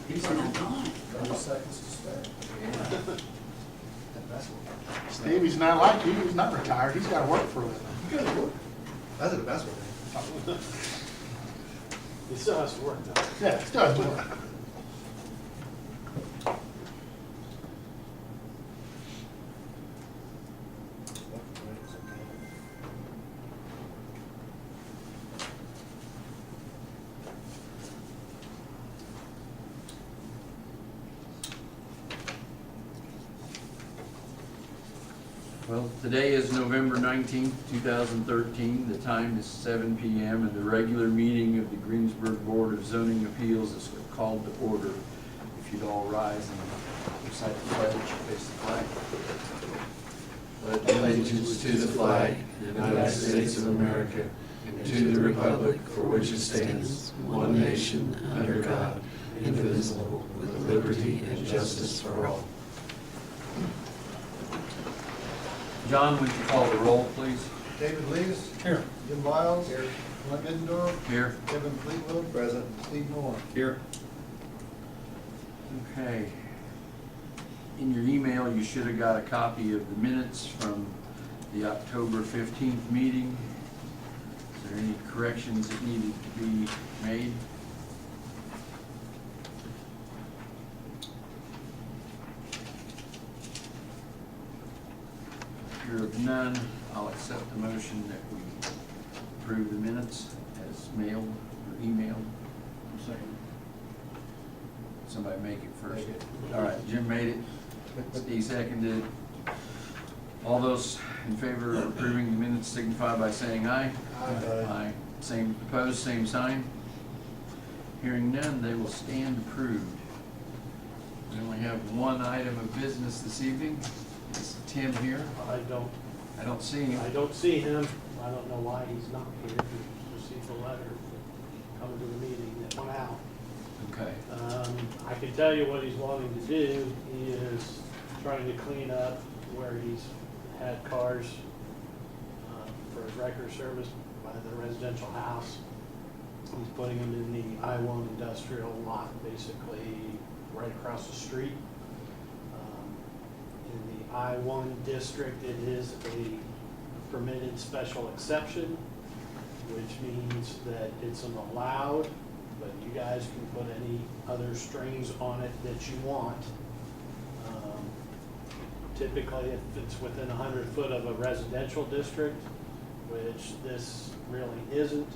He's on time. 30 seconds to spare. Yeah. Stevie's not like you, he's not retired, he's gotta work for a living. You guys work. That's the best one. He still has to work though. Yeah, still has work. Well, today is November 19th, 2013. The time is 7 p.m. and the regular meeting of the Greensburg Board of Zoning Appeals is called to order. If you'd all rise and recite the pledge, face the flag. Pledge allegiance to the flag of the United States of America and to the republic for which it stands, one nation, under God, indivisible, with liberty and justice for all. John, would you call the roll, please? David Lees. Here. Jim Biles. Here. Glenn Middendorf. Here. Kevin Fleetwood. Present. Steve Moore. Here. Okay. In your email, you should have got a copy of the minutes from the October 15th meeting. Is there any corrections that needed to be made? Here of none, I'll accept the motion that we approve the minutes as mailed or emailed. Second. Somebody make it first. All right, Jim made it. Steve seconded it. All those in favor of approving the minutes signify by saying aye. Aye. Same opposed, same sign. Hearing none, they will stand approved. We only have one item of business this evening. Is Tim here? I don't see him. don't see him. I don't know why he's not here. He received a letter coming to the meeting that went out. Okay. I can tell you what he's wanting to do. He is trying to clean up where he's had cars for his record service by the residential house. He's putting them in the I-1 industrial lot, basically right across the street. In the I-1 district, it is a permitted special exception, which means that it's an allowed, but you guys can put any other strings on it that you want. Typically, if it's within 100 foot of a residential district, which this really isn't,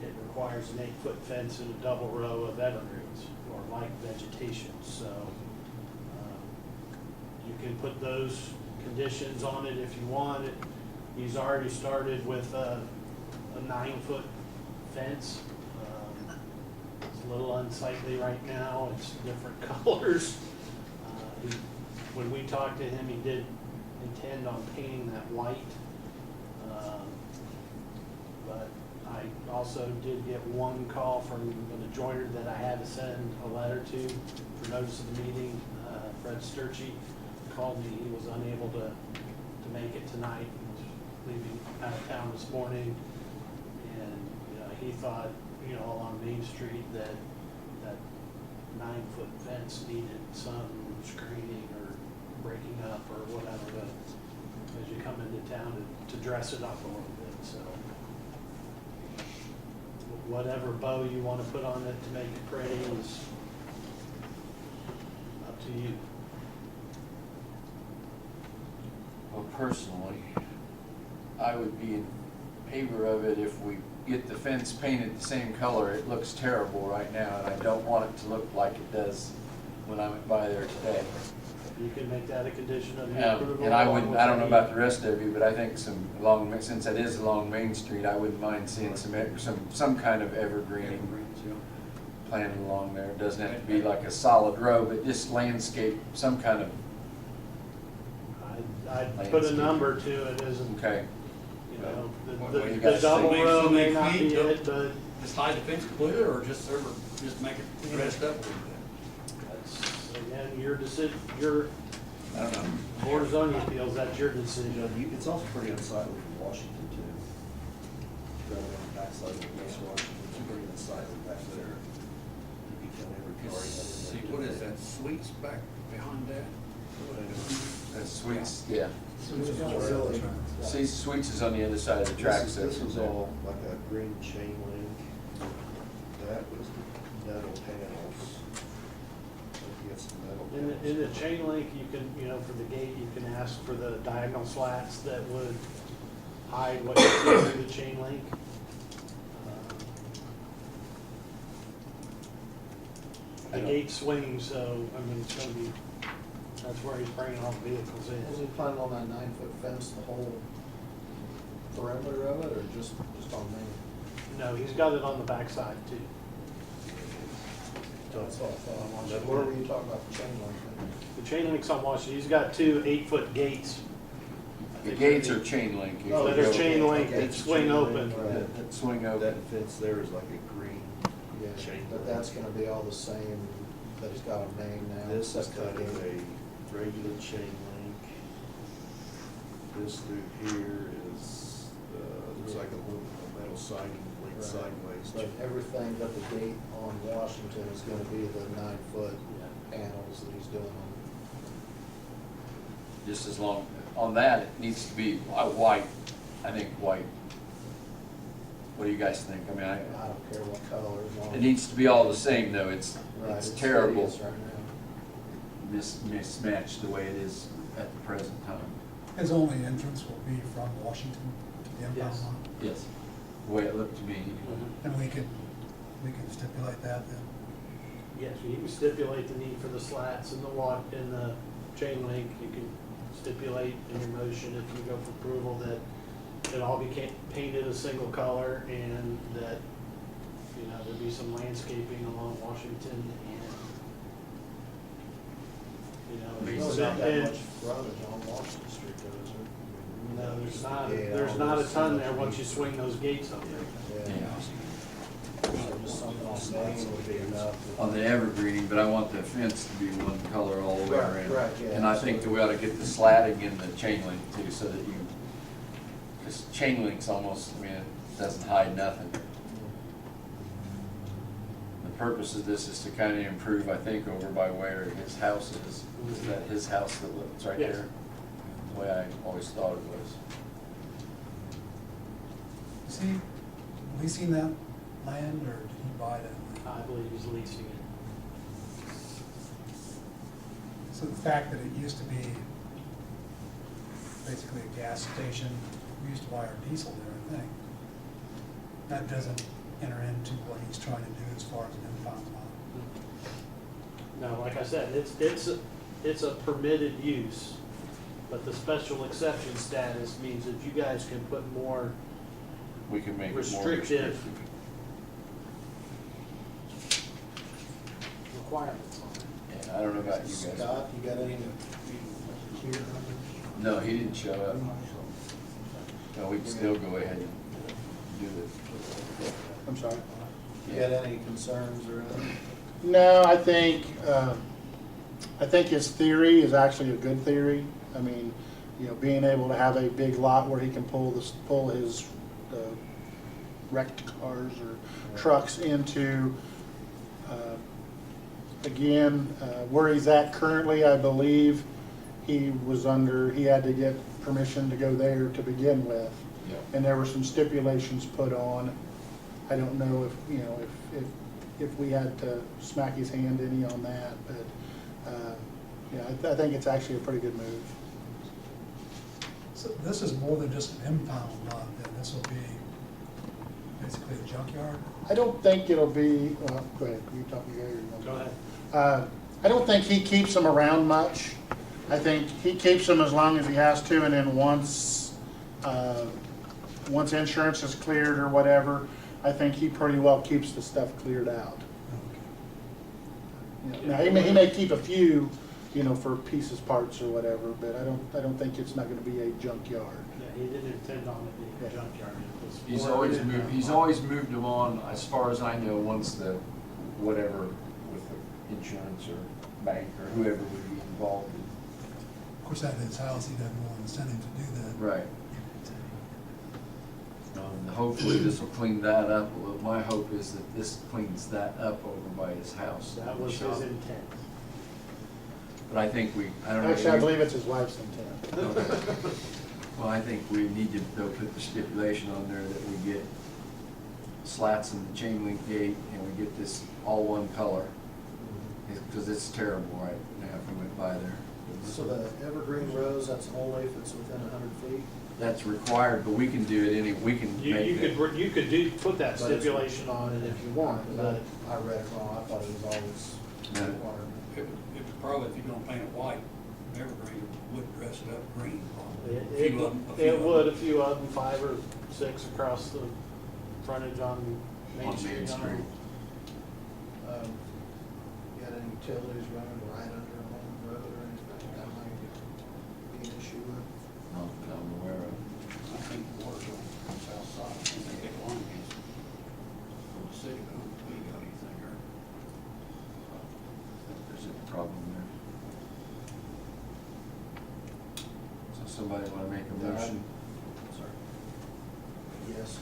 it requires an 8-foot fence and a double row of evergreens or light vegetation. So you can put those conditions on it if you want it. He's already started with a 9-foot fence. It's a little unsightly right now. It's different colors. When we talked to him, he did intend on painting that white. But I also did get one call from an adjoiner that I had to send a letter to for notice of the meeting. Fred Sturchy called me. He was unable to make it tonight. He was leaving out of town this morning. And he thought, along Main Street that 9-foot fence needed some screening or breaking up or whatever as you come into town to dress it up a little bit. So whatever bow you want to put on it to make it pretty is up to you. Well, personally, I would be in favor of it if we get the fence painted the same color. It looks terrible right now, and I don't want it to look like it does when I went by there today. You can make that a condition of your approval. And I don't know about the rest of you, but I think since that is along Main Street, I wouldn't mind seeing some kind of evergreen planted along there. It doesn't have to be like a solid row, but just landscape, some kind of. I'd put a number to it, isn't, Okay. the double row may not be it, but Just hide the fence completely, or just make it dressed up a little bit? that's, again, your decision, I don't know. Board of Zoning Appeals, that's your decision. It's also pretty unsightly from Washington too. Driving on the backside of West Washington, it's pretty unsightly back there. that Sweets back behind that? That's Sweets, yeah. Facility. See, Sweets is on the other side of the track This section. was all like a green chain link. That was the metal panels. You get some metal In the panels. chain link, you can, you know, for the gate, you can ask for the diagonal slats that would hide what you see through the chain link. The gate swings, so, I mean, it's gonna be, that's where he's bringing all the vehicles Was in. he planning on that 9-foot fence, the whole perimeter of it, or just on Main? No, he's got it on the backside too. That's all I thought. Where were you talking about the chain link? The chain link's on Washington, he's got two 8-foot gates. The gates are chain link. You Oh, can that are go- chain link Okay. that swing open. Right. That swing That open. fence there is like a green chain. But that's gonna be all the same, that it's got a main now. This is except kind the of gate. a regular chain link. This through here is, there's like a little metal siding linked Right. sideways. But everything but the gate on Washington is gonna be the 9-foot panels that he's doing on. Just as long, on that, it needs to be white, I think white. What do you guys think? I mean, I don't care what color. as long it as- needs to be all the same though. It's Right, terrible hideous right now. mismatched the way it is at the present time. His only entrance will be from Washington to the impound Yes. lot. Yes. The way it looked to me. And we can stipulate that then. Yes, you can stipulate the need for the slats and the chain link. You can stipulate in your motion, if you go for approval, that it all be painted a single color and that, you know, there'd be some landscaping along Washington and, you know. There's not that and- much frontage on Washington Street though, is there? No, Yeah, there's all not a those ton things. there once you swing those gates open. Yeah. So just something on Main would be enough. On the evergreening, but I want the fence to be one color all the way Right, around. right, yeah, And I think that we ought to get the slatting in the chain link too, so that you, because chain link's almost, I mean, it doesn't hide nothing. The purpose of this is to kind of improve, I think, over by where his house is. Is that his house that lives right Yes. there? The way I always thought it was. Is he leasing that land or did he buy that land? I believe he's leasing it. So the fact that it used to be basically a gas station, we used to buy our diesel there, I think. That doesn't enter into what he's trying to do as far as an impound lot. No, like I said, it's a permitted use, but the special exception status means that you guys can put more We can make it more Restrictive. restrictive. requirements on it. Yeah, I don't know about you guys. Scott, you got any here? No, he didn't show up. No, we can still go ahead and do this. I'm sorry? You got any concerns or anything? No, I think his theory is actually a good theory. I mean, you know, being able to have a big lot where he can pull his wrecked cars or trucks into, again, where he's at currently, I believe he had to get permission to go there to begin with. Yeah. And there were some stipulations put on. I don't know if, you know, if we had to smack his hand any on that, but, yeah, I think it's actually a pretty good move. So this is more than just an impound lot then, this will be basically a junkyard? I don't think it'll be, well, go ahead, you talk, you Go ahead. I don't think he keeps them around much. I think he keeps them as long as he has to, and then once insurance is cleared or whatever, I think he pretty well keeps the stuff cleared out. Okay. Now, he may keep a few, you know, for pieces, parts or whatever, but I don't think it's not gonna be a junkyard. Yeah, he didn't intend on it being a junkyard. It was He's more always than moved, that. he's always moved them on, as far as I know, once the, whatever, with the insurance or bank or whoever would be involved in. Of course, at his house, he'd have more incentive to do that. Right. Hopefully this will clean that up. Well, my hope is that this cleans that up over by his house. That was his intent. But I think I don't know. Actually, I believe it's his wife's intent. Okay. Well, I think we need to, though, put the stipulation on there that we get slats in the chain link gate and we get this all one color. Because it's terrible right now if we went by there. So the evergreen rose, that's only if it's within 100 feet? That's required, but we can do it we can You make it. you could put that But it's- stipulation on it if you want, but I read it wrong, I thought it was always No. required. It's probably, if you're gonna paint it white, evergreen would dress it up green. probably. A it few of 'em- a few it of 'em. would, a few of them, 5 or 6 across the frontage on Main On Street. Main Street. You got any utilities running right under a main road or anything that might be an issue with? Not that I'm aware of. I think the water's on the south side, I think they get along against for the city, I don't think we got anything there. There's a problem there. So somebody wanna make a motion? Sorry. Yes.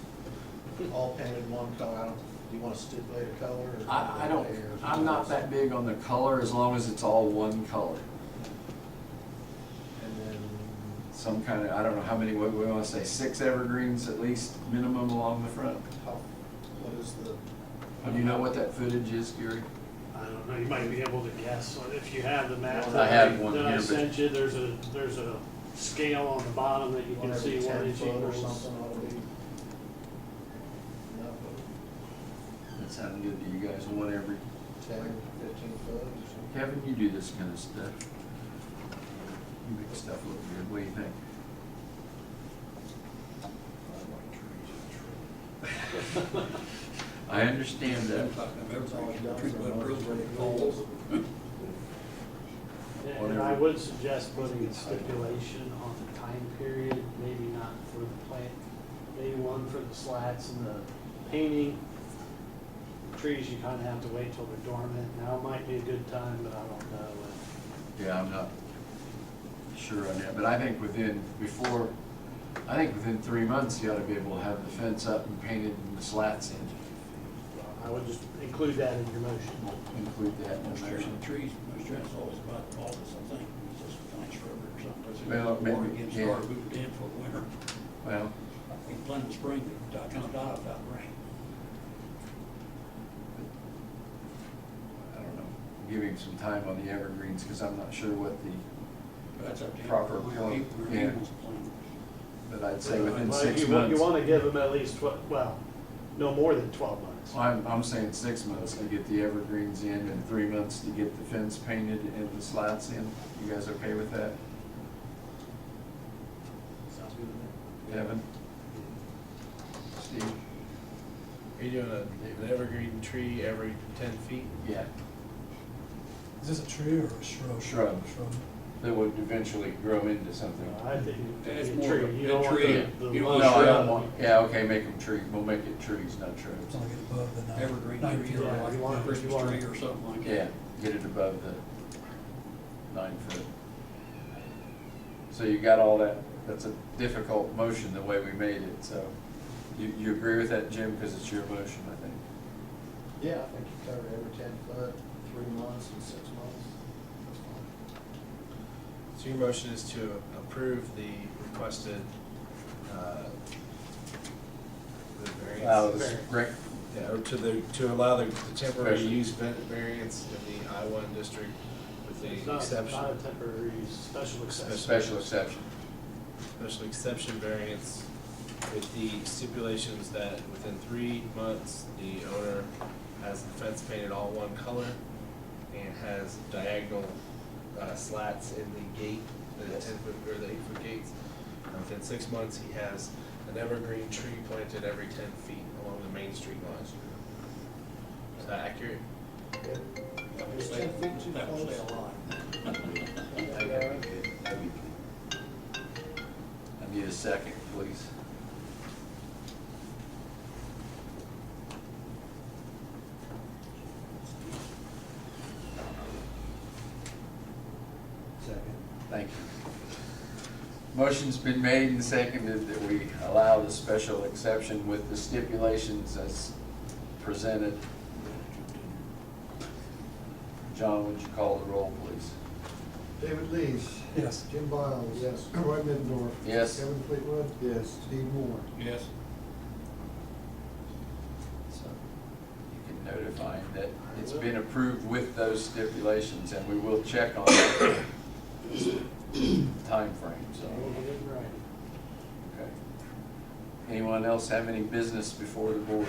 All painted one color, do you want to stipulate a color? Or I don't, I'm not that big on the color as long as it's all one color. And then, Some kind of, I don't know how many, what we wanna say, 6 evergreens at least minimum along the front? what is the, Do you know what that footage is, Gary? I don't know, you might be able to guess, if you have the map. I have one that I here, but- sent you, there's a scale on the bottom that you can one see every 1 10 inch foot or equals. something ought to be? No, That sounded good to you guys, one every. 10, 15 foot or something? Kevin, you do this kind of stuff. You make stuff look good, what do you think? I understand that. And I would suggest putting a stipulation on the time period, maybe not for the plant, maybe one for the slats and the painting. Trees, you kind of have to wait till they're dormant. Now might be a good time, but I don't know. Yeah, I'm not sure on that, but I think within 3 months, you ought to be able to have the fence up and painted and the slats in. I would just include that in your motion. Include that in the Most motion. trees, most trees always about August, I think, it's just a nice rubber or something. Well, maybe, Water gets yeah. started moving in for the winter. Well, I think plenty of spring, they kind of die without rain. I don't know, give him some time on the evergreens, because I'm not sure what the, But that's up to him. Proper We're plug, able yeah. to plan. but I'd say within Well, 6 you months. want to give them at least, no more than 12 months. I'm saying 6 months to get the evergreens in and 3 months to get the fence painted and the slats in. You guys okay with that? Sounds good to me. Kevin? Steve? Are you doing an evergreen tree every 10 feet? Yeah. Is this a tree or a shrub? Shrub. That would eventually grow into something. I think It's it's a more of tree. a You don't want tree. the You No, want lush I don't shrub. want, yeah, okay, make them trees, we'll make it trees, not shrubs. It's only get above the Evergreen 9 tree, feet. or Yeah, like you want- a you Christmas want- tree or something like that. Yeah, get it above the 9 foot. So you got all that, that's a difficult motion the way we made it, so. You agree with that, Jim, because it's your motion, I think? Yeah, I think you covered every 10 foot, 3 months and 6 months. That's fine. So your motion is to approve the requested, the variance? Great. Yeah, or to allow the temporary Special. use variance in the I-1 district with the It's not exception. a temporary use, special exception. Special exception. Special exception variance with the stipulations that within 3 months, the owner has the fence painted all one color and has diagonal slats in the gate, the 10-foot or the 8-foot gates. And within 6 months, he has an evergreen tree planted every 10 feet along the Main Street line. Is that accurate? That will Is stay, 10 feet too that will stay close? alive. I need a second, please. Second. Thank you. Motion's been made and seconded that we allow the special exception with the stipulations as presented. John, would you call the roll, please? David Lees. Yes. Jim Biles. Yes. Roy Middendorf. Yes. Kevin Fleetwood. Yes. Steve Moore. Yes. So you can notify him that it's been approved with those stipulations, and we will check on the timeframe, so. We'll get it right. Okay. Anyone else have any business before the board?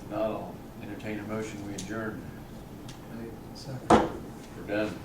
If not, I'll entertain a motion, we adjourn. Second. We're done.